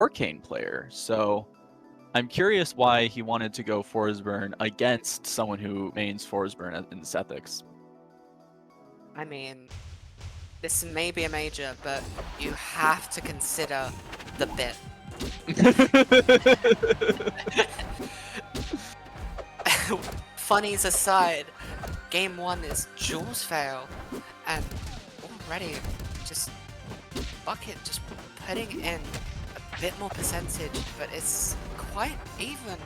Arcane player, so I'm curious why he wanted to go Forsburn against someone who mains Forsburn in Sethix. I mean, this may be a major, but you have to consider the bit. Funnies aside, game 1 is Jules fail, and already just Bucket just putting in a bit more percentage, but it's quite even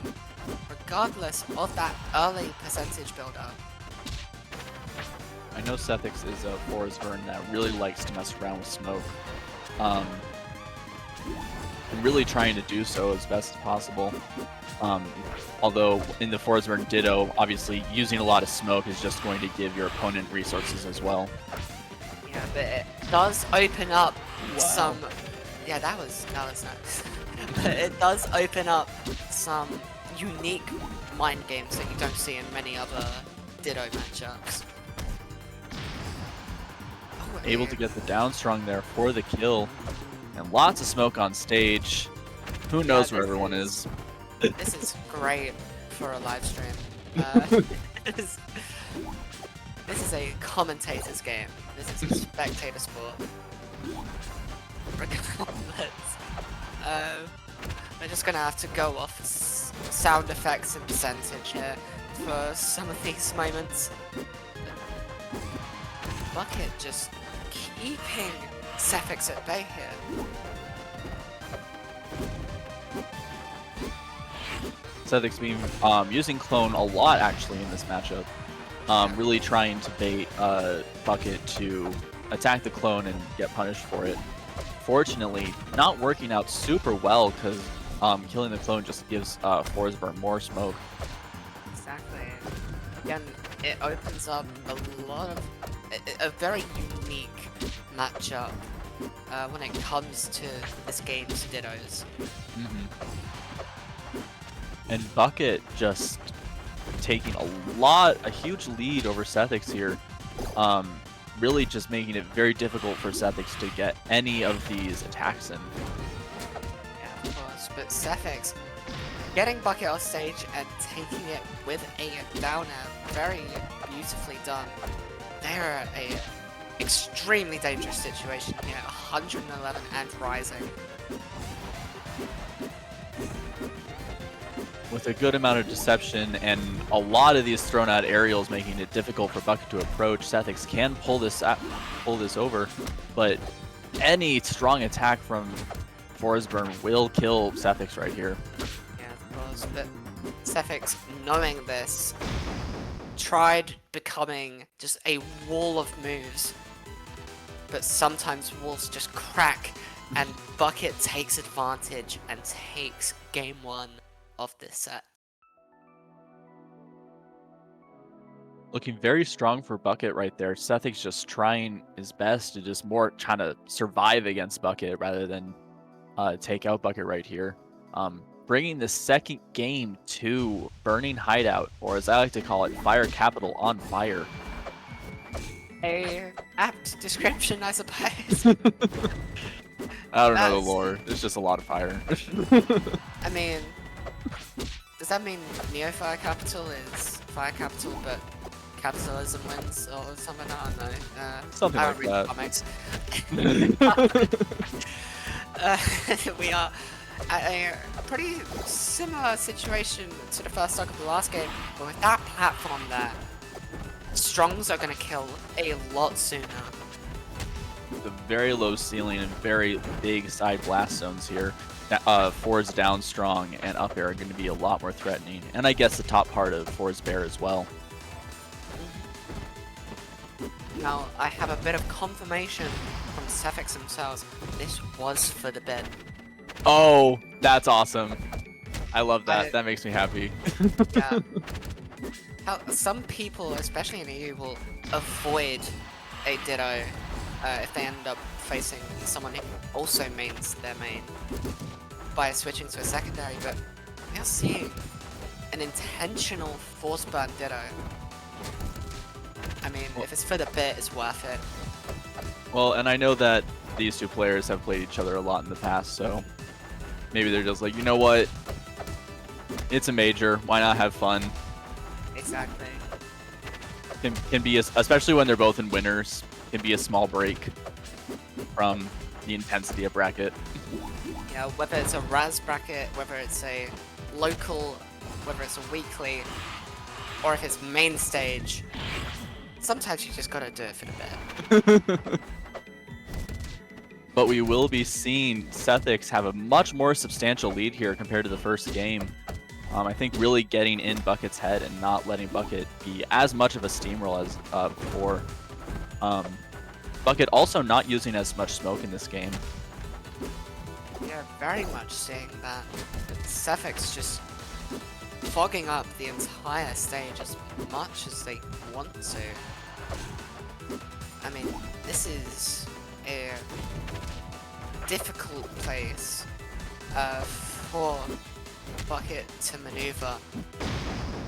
regardless of that early percentage build-up. I know Sethix is a Forsburn that really likes to mess around with smoke. And really trying to do so as best as possible. Although in the Forsburn Ditto, obviously using a lot of smoke is just going to give your opponent resources as well. Yeah, but it does open up some... Yeah, that was nice. But it does open up some unique mind games that you don't see in many other Ditto matchups. Oh, Able to get the down strong there for the kill. And lots of smoke on stage. Who knows where everyone is. This is great for a live stream. This is a commentator's game. This is a spectator sport. Regardless, we're just gonna have to go off sound effects and percentage here for some of these moments. Bucket just keeping Sethix at bay here. Sethix been using Clone a lot actually in this matchup. Really trying to bait Bucket to attack the Clone and get punished for it. Fortunately, not working out super well because killing the Clone just gives Forsburn more smoke. Exactly. Again, it opens up a very unique matchup when it comes to this game's Dittos. And Bucket just taking a huge lead over Sethix here. Really just making it very difficult for Sethix to get any of these attacks in. Yeah, of course, but Sethix getting Bucket off stage and taking it with a down air, very beautifully done. They're a extremely dangerous situation here, 111 and rising. With a good amount of deception and a lot of these thrown out aerials making it difficult for Bucket to approach, Sethix can pull this over, but any strong attack from Forsburn will kill Sethix right here. Yeah, of course, but Sethix, knowing this, tried becoming just a wall of moves, but sometimes walls just crack, and Bucket takes advantage and takes game 1 of this set. Looking very strong for Bucket right there. Sethix just trying his best to just more trying to survive against Bucket rather than take out Bucket right here. Bringing the second game to Burning Hideout, or as I like to call it, Fire Capital on fire. A apt description, I suppose. I don't know the lore. There's just a lot of fire. I mean, does that mean Neo Fire Capital is Fire Capital, but capitalism wins, or something? I don't know. Something I like don't read that. comics. We are at a pretty similar situation to the first stock of the last game, but with that platform there, Strongs are going to kill a lot sooner. The very low ceiling and very big side blast zones here. Ford's down strong and up air are going to be a lot more threatening. And I guess the top part of Ford's bear as well. Now, I have a bit of confirmation from Sethix themselves. This was for the bid. Oh, that's awesome. I love that. That makes me happy. Yeah. Some people, especially in EU, will avoid a Ditto if they end up facing someone who also mains their main by switching to a secondary, but we are seeing an intentional Forsburn Ditto. I mean, if it's for the bit, it's worth it. Well, and I know that these two players have played each other a lot in the past, so Maybe they're just like, you know what? It's a major. Why not have fun? Exactly. Can be, especially when they're both in winners, can be a small break from the intensity of bracket. You know, whether it's a Raz bracket, whether it's a local, whether it's a weekly, or if it's main stage, sometimes you just gotta do it for the bit. But we will be seeing Sethix have a much more substantial lead here compared to the first game. I think really getting in Bucket's head and not letting Bucket be as much of a steamroll as before. Bucket also not using as much smoke in this game. Yeah, very much seeing that. Sethix just fogging up the entire stage as much as they want to. I mean, this is a difficult place for Bucket to maneuver,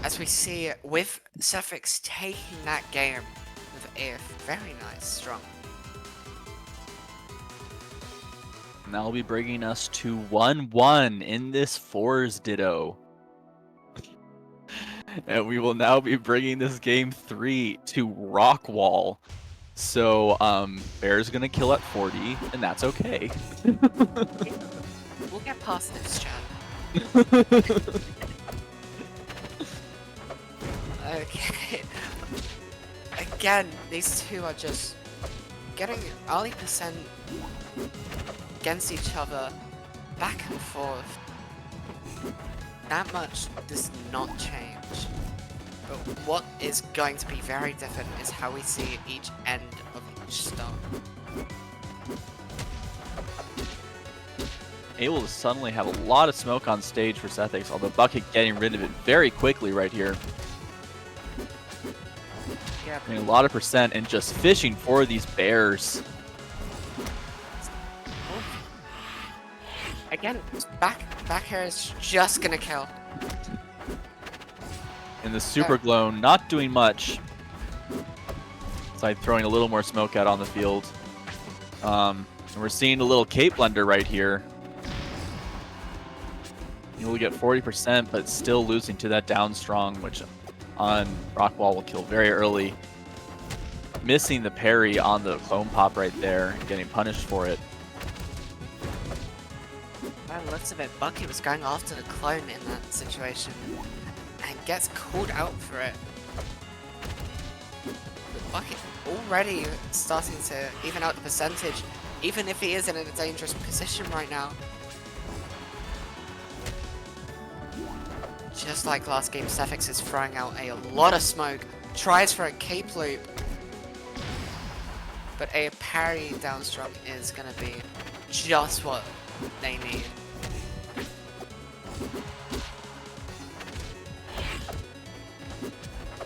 as we see with Sethix taking that game with a very nice strong. And that'll be bringing us to 1-1 in this fours ditto. And we will now be bringing this game 3 to Rockwall. So, Bear's gonna kill at 40, and that's okay. We'll get past this, chat. Okay. Again, these two are just getting early percent against each other, back and forth. That much does not change. But what is going to be very different is how we see each end of each stock. Able to suddenly have a lot of smoke on stage for Sethix, although Bucket getting rid of it very quickly right here. Yeah, Getting a lot of percent and just fishing for these bears. again, back air is just gonna kill. And the Super Glow not doing much. Side throwing a little more smoke out on the field. And we're seeing a little Cape Blender right here. You'll get 40%, but still losing to that down strong, which on Rockwall will kill very early. Missing the parry on the clone pop right there, and getting punished for it. By the looks of it, Bucky was going after the clone in that situation, and gets called out for it. But Bucky already starting to even out the percentage, even if he is in a dangerous position right now. Just like last game, Sethix is throwing out a lot of smoke, tries for a cape loop, but a parry down strong is going to be just what they need.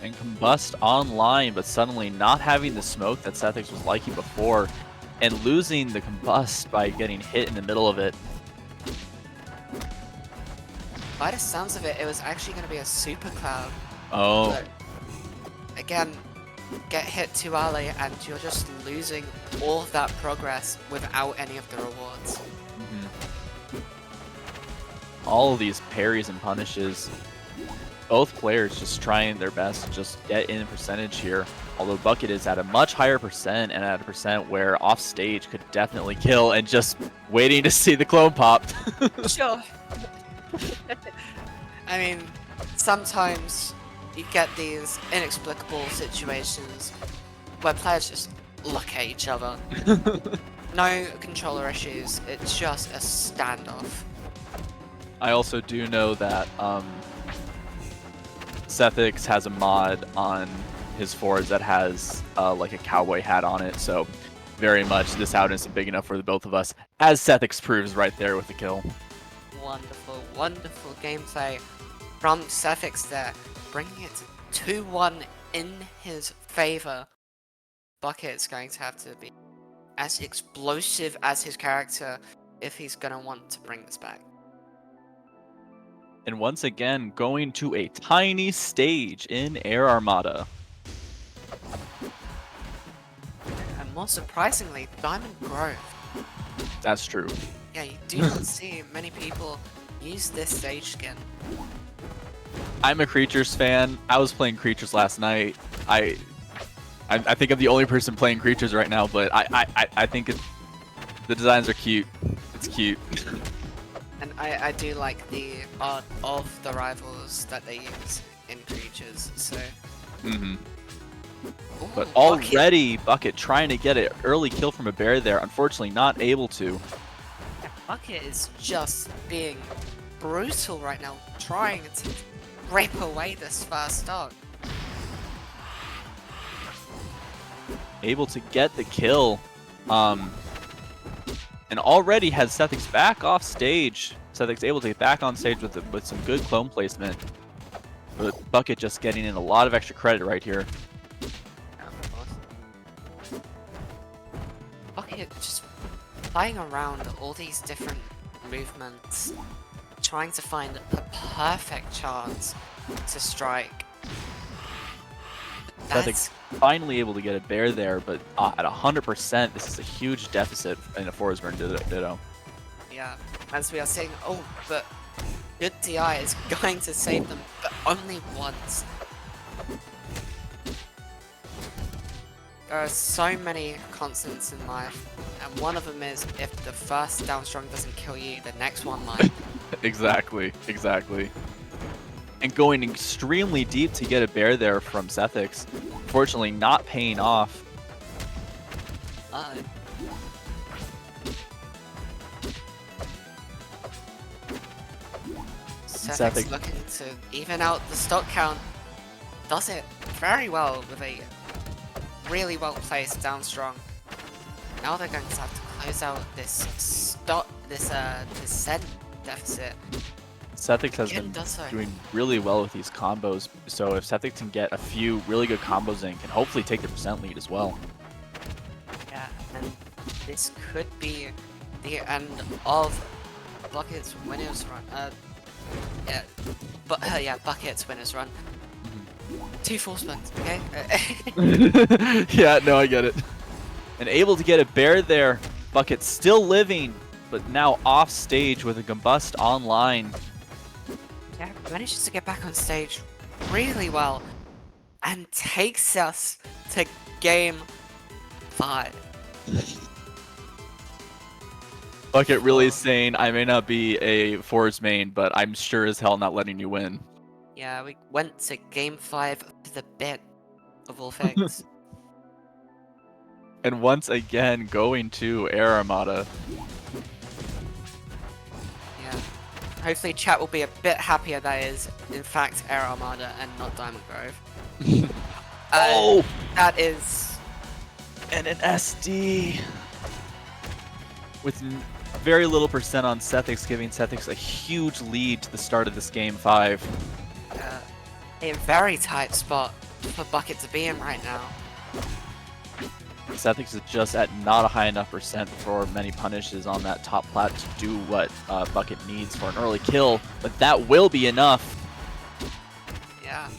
And Combust online, but suddenly not having the smoke that Sethix was liking before, and losing the Combust by getting hit in the middle of it. By the sounds of it, it was actually going to be a super cloud. Oh. But again, get hit too early and you're just losing all of that progress without any of the rewards. All of these parries and punishes. Both players just trying their best to just get in percentage here. Although Bucket is at a much higher percent, and at a percent where off stage could definitely kill, and just waiting to see the clone pop. Sure. I mean, sometimes you get these inexplicable situations where players just look at each other. No controller issues, it's just a standoff. I also do know that Sethix has a mod on his forwards that has like a cowboy hat on it, so very much this out isn't big enough for the both of us, as Sethix proves right there with the kill. Wonderful, wonderful gameplay from Sethix there, bringing it to 2-1 in his favor. Bucket's going to have to be as explosive as his character if he's going to want to bring this back. And once again, going to a tiny stage in Air Armada. And more surprisingly, Diamond Grove. That's true. Yeah, you do not see many people use this stage skin. I'm a Creatures fan. I was playing Creatures last night. I think I'm the only person playing Creatures right now, but I think the designs are cute. It's cute. And I do like the art of the rivals that they use in Creatures, so... Mm-hmm. Ooh, But Bucket. already Bucket trying to get an early kill from a bear there. Unfortunately, not able to. Yeah, Bucket is just being brutal right now, trying to rip away this first stock. Able to get the kill. And already has Sethix back off stage. Sethix able to get back on stage with some good clone placement. But Bucket just getting in a lot of extra credit right here. Bucket just playing around all these different movements, trying to find the perfect chance to strike. Sethix finally able to get a bear there, but at 100%, this is a huge deficit in a Forsburn Ditto. Yeah, as we are seeing, oh, but good DI is going to save them, but only once. There are so many constants in life, and one of them is if the first down strong doesn't kill you, the next one might. Exactly. And going extremely deep to get a bear there from Sethix. Fortunately, not paying off. Sethix looking to even out the stock count. Does it very well with a really well placed down strong. Now they're going to have to close out this descent deficit. Sethix has been doing really well with these combos, so if Sethix can get a few really good combos in, can hopefully take the percent lead as well. Yeah, and this could be the end of Bucket's winners run. Bucket's winners run. 2 Forsburns, okay? Yeah, no, I get it. And able to get a bear there. Bucket still living, but now off stage with a Combust online. Yeah, manages to get back on stage really well and takes us to game 5. Bucket really saying, I may not be a Force main, but I'm sure as hell not letting you win. Yeah, we went to game 5 of the bit, of all things. And once again, going to Air Armada. Yeah. Hopefully chat will be a bit happier that is, in fact, Air Armada and not Diamond Grove. Oh! That is... And an SD! With very little percent on Sethix, giving Sethix a huge lead to the start of this game 5. A very tight spot for Bucket to be in right now. Sethix is just at not a high enough percent for many punishes on that top plat to do what Bucket needs for an early kill, but that will be enough. Yeah.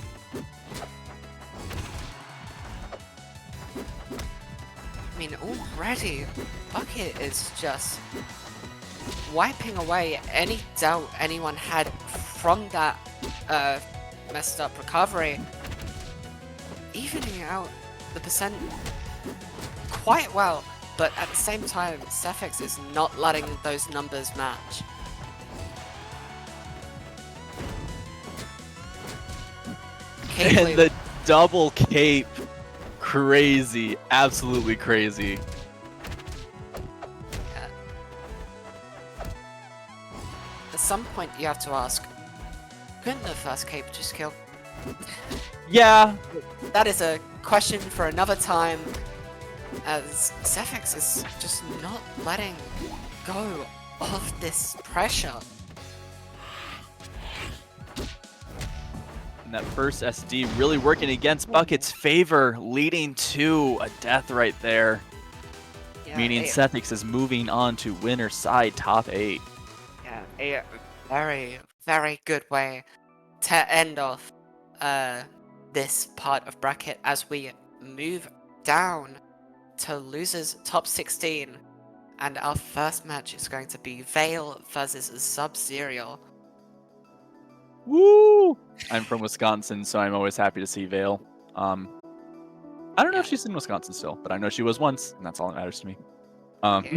I mean, already, Bucket is just wiping away any doubt anyone had from that messed up recovery, evening out the percent quite well, but at the same time, Sethix is not letting those numbers match. And the double cape, crazy, absolutely crazy. Yeah. At some point, you have to ask, couldn't the first cape just kill? Yeah. That is a question for another time, as Sethix is just not letting go of this pressure. And that first SD really working against Bucket's favor, leading to a death right there. Yeah, meaning Sethix is moving on to winner side top 8. Yeah, a very, very good way to end off this part of bracket as we move down to losers top 16. And our first match is going to be Vale versus Sub-Zero. Woo! I'm from Wisconsin, so I'm always happy to see Vale. I don't know Yeah. if she's in Wisconsin still, but I know she was once, and that's all that matters to me.